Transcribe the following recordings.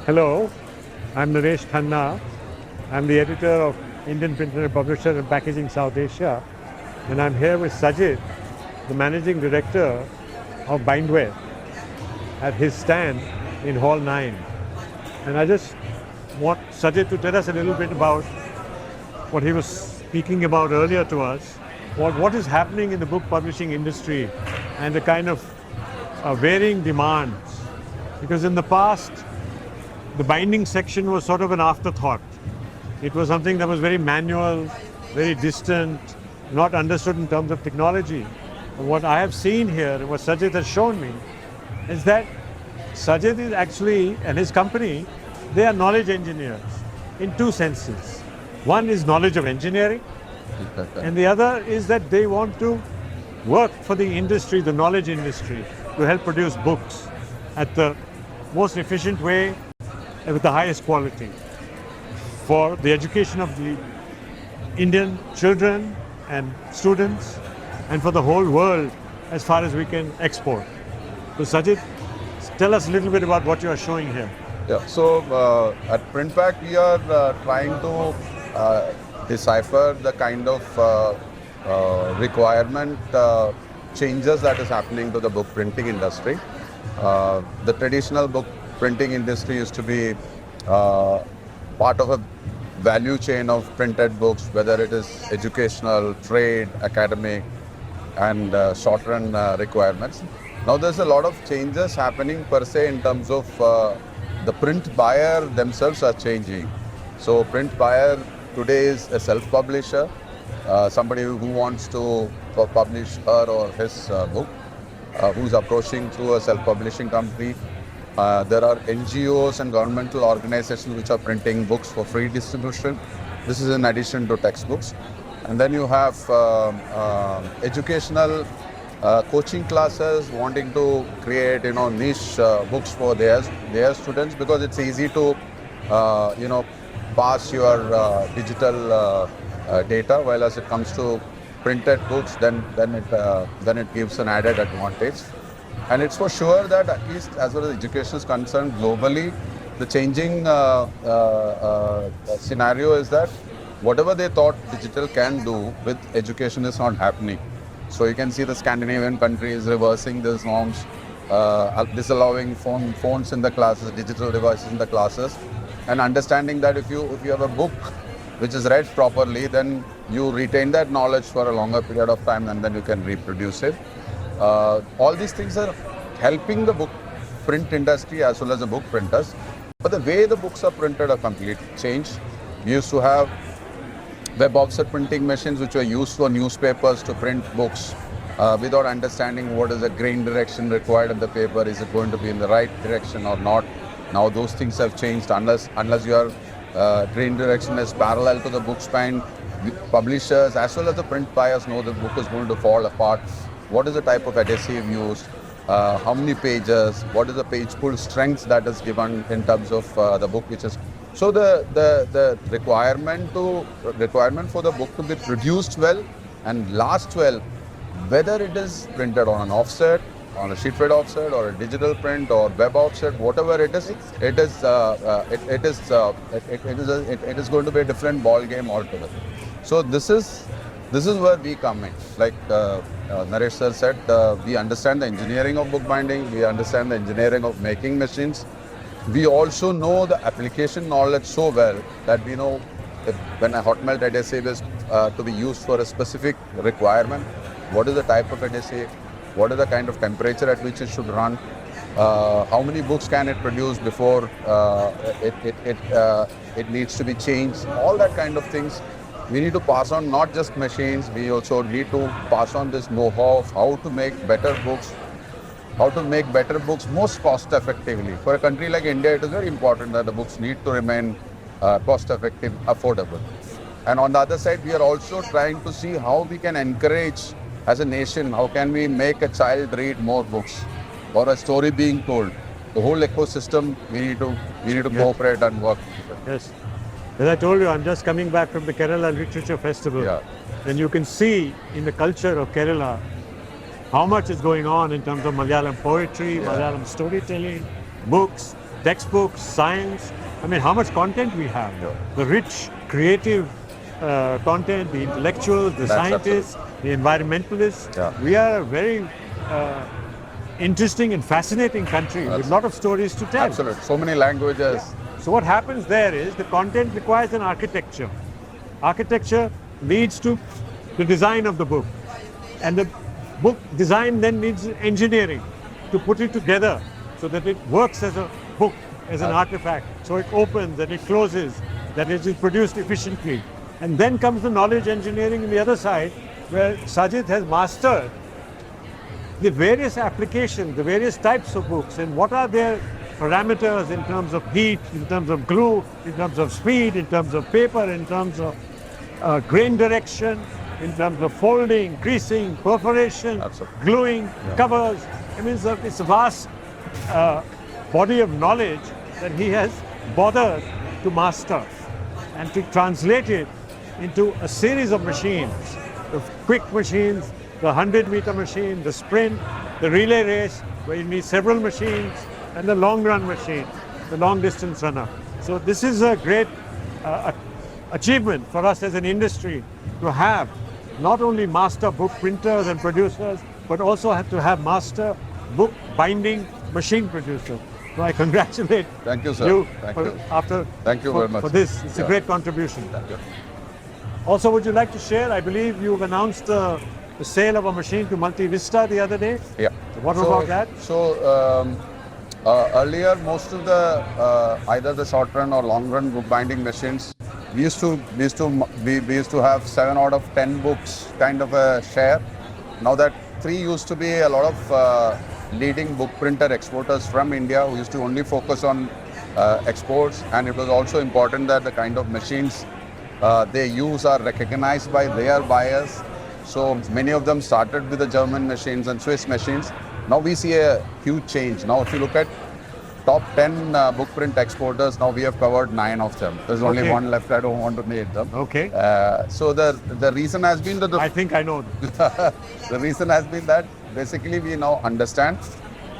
Hello, I'm Naresh Khanna. I'm the editor of Indian Printer and Publisher and Packaging South Asia. And I'm here with Sajith, the managing director of Bindwel, at his stand in Hall 9. And I just want Sajith to tell us a little bit about what he was speaking about earlier to us, what is happening in the book publishing industry and the kind of varying demands. Because in the past, the binding section was sort of an afterthought. It was something that was very manual, very distant, not understood in terms of technology. And what I have seen here, and what Sajith has shown me, is that Sajith is actually, and his company, they are knowledge engineers in two senses. One is knowledge of engineering, and the other is that they want to work for the industry, the knowledge industry, to help produce books at the most efficient way and with the highest quality for the education of the Indian children and students and for the whole world as far as we can export. So Sajith, tell us a little bit about what you are showing here. Yeah, so at Printpack we are trying to decipher the kind of requirement changes that is happening to the book printing industry. The traditional book printing industry used to be part of a value chain of printed books, whether it is educational, trade, academic, and short-run requirements. Now there's a lot of changes happening per se in terms of the print buyer themselves are changing. So print buyer today is a self-publisher, somebody who wants to publish her or his book, who's approaching through a self-publishing company. There are NGOs and governmental organizations which are printing books for free distribution. This is in addition to textbooks. And then you have educational coaching classes wanting to create, niche books for their students, because it's easy to, pass your digital data, while as it comes to printed books, then it gives an added advantage. And it's for sure that at least as far as education is concerned globally, the changing scenario is that whatever they thought digital can do with education is not happening. So you can see the Scandinavian countries reversing these norms, disallowing phones in the classes, digital devices in the classes, and understanding that if you have a book which is read properly, then you retain that knowledge for a longer period of time and then you can reproduce it. All these things are helping the book print industry as well as the book printers. But the way the books are printed are completely changed. We used to have web offset printing machines which were used for newspapers to print books without understanding what is the grain direction required in the paper. Is it going to be in the right direction or not? Now those things have changed. Unless your grain direction is parallel to the book spine, publishers as well as the print buyers know the book is going to fall apart. What is the type of adhesive used? How many pages? What is the page pull strength that is given in terms of the book, which is so the requirement for the book to be produced well and last well, whether it is printed on an offset, on a sheet-fed offset, or a digital print, or web offset, whatever it is going to be a different ball game altogether. So this is where we come in. Like Naresh sir said, we understand the engineering of bookbinding, we understand the engineering of making machines. We also know the application knowledge so well that we know that when a hot melt adhesive is to be used for a specific requirement, what is the type of adhesive, what is the kind of temperature at which it should run, how many books can it produce before it needs to be changed, all that kind of things. We need to pass on not just machines, we also need to pass on this know-how of how to make better books, most cost effectively. For a country like India, it is very important that the books need to remain cost effective, affordable. And on the other side, we are also trying to see how we can encourage as a nation, how can we make a child read more books or a story being told. The whole ecosystem, we need to cooperate and work. Yes. As I told you, I'm just coming back from the Kerala Literature Festival. Yeah. And you can see in the culture of Kerala how much is going on in terms of Malayalam poetry, Malayalam storytelling, books. textbooks, science. I mean, how much content we have. Yeah. The rich, creative content, the intellectuals, the That's scientists, the environmentalists. Yeah. We are a very interesting and fascinating country with a lot of stories to tell. Absolutely. So many languages. So what happens there is the content requires an architecture. Architecture leads to the design of the book. And the book design then needs engineering to put it together so that it works as a book, as an artifact. So it opens and it closes, that it is produced efficiently. And then comes the knowledge engineering on the other side, where Sajith has mastered the various applications, the various types of books, and what are their parameters in terms of heat, in terms of glue, in terms of speed, in terms of paper, in terms of grain direction, in terms of folding, creasing, perforation, Absolutely. gluing, covers. I mean, it's a vast body of knowledge that he has bothered to master and to translate it into a series of machines, the quick machines, the 100-meter machine, the sprint, the relay race, where you need several machines, and the long-run machine, the long-distance runner. So this is a great achievement for us as an industry to have not only master book printers and producers, but also have to have master book binding machine producers. So I congratulate Thank you, sir. you Thank for, you. Thank you very much. for this. It's a great contribution. Thank you. Also, would you like to share? I believe you've announced the sale of a machine to Multi Vista the other day. Yeah. So what about that? So earlier, most of the either the short run or long run bookbinding machines, we used to have 7 out of 10 books kind of a share. Now that 3 used to be a lot of leading book printer exporters from India who used to only focus on exports, and it was also important that the kind of machines they use are recognized by their buyers. So many of them started with the German machines and Swiss machines. Now we see a huge change. Now if you look at top 10 book print exporters, now we have covered 9 of them. There's only Okay. one left. I don't want to name them. Okay. So the reason has been that I think I know. the reason has been that basically we now understand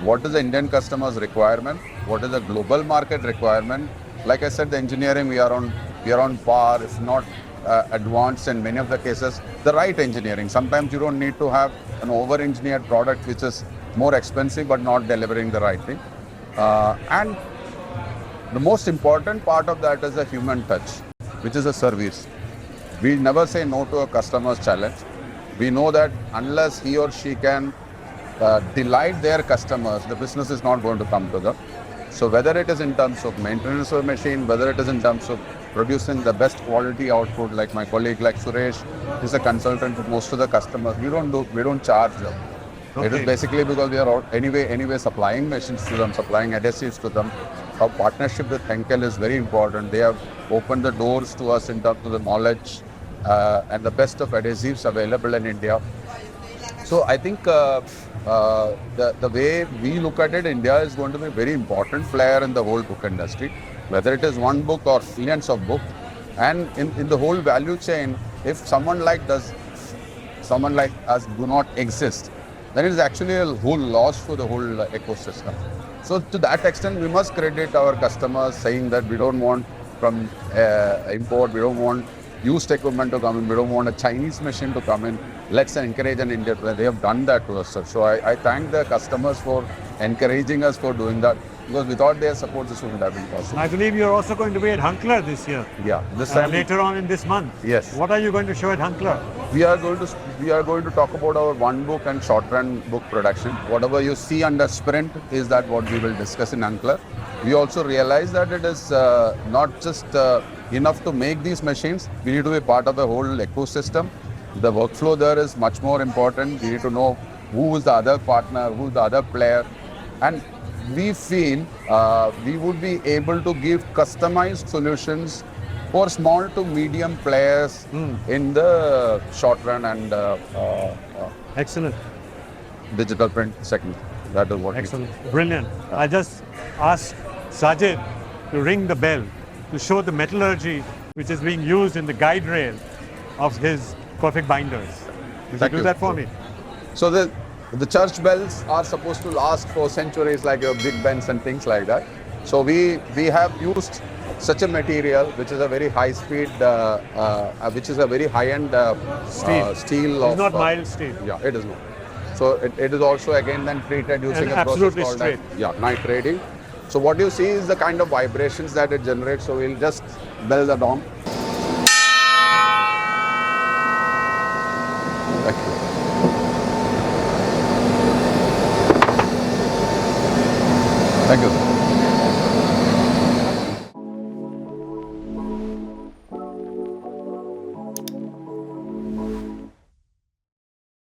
what is the Indian customer's requirement, what is the global market requirement. Like I said, the engineering we are on par, if not advanced in many of the cases. The right engineering. Sometimes you don't need to have an over-engineered product which is more expensive but not delivering the right thing. And the most important part of that is the human touch, which is a service. We never say no to a customer's challenge. We know that unless he or she can delight their customers, the business is not going to come to them. So whether it is in terms of maintenance of a machine, whether it is in terms of producing the best quality output, like my colleague, like Suresh, is a consultant to most of the customers. We don't charge them. It Okay. is basically because we are anyway supplying machines to them, supplying adhesives to them. Our partnership with Henkel is very important. They have opened the doors to us in terms of the knowledge and the best of adhesives available in India. So I think the way we look at it, India is going to be a very important player in the whole book industry, whether it is one book or millions of books. And in the whole value chain, if someone like us do not exist, then it is actually a whole loss for the whole ecosystem. So to that extent, we must credit our customers saying that we don't want from import, we don't want used equipment to come in, we don't want a Chinese machine to come in. Let's encourage an Indian player. They have done that to us, sir. So I thank the customers for encouraging us for doing that, because without their support, this wouldn't have been possible. I believe you're also going to be at Hunkler this year. Yeah, this time Later on in this month. Yes. What are you going to show at Hunkler? we are going to talk about our one book and short run book production. Whatever you see under sprint is that what we will discuss in Ankler. We also realize that it is not just enough to make these machines. We need to be part of the whole ecosystem. The workflow there is much more important. We need to know who is the other partner, who is the other player, and we feel we would be able to give customized solutions for small to medium players in the short run and Excellent. digital print segment. That is what we Excellent. Brilliant. I just asked Sajith to ring the bell to show the metallurgy which is being used in the guide rail of his perfect binders. Would Thank you do you. that for me? So the church bells are supposed to last for centuries, like your Big Bens and things like that. So we have used such a material which is a very high speed, which is a very high end steel. It's not mild steel. Yeah, it is not. So it is also again then treated using And a process absolutely called straight. night trading. So what you see is the kind of vibrations that it generates. So we'll just bell the dom. Thank you. Thank you, sir.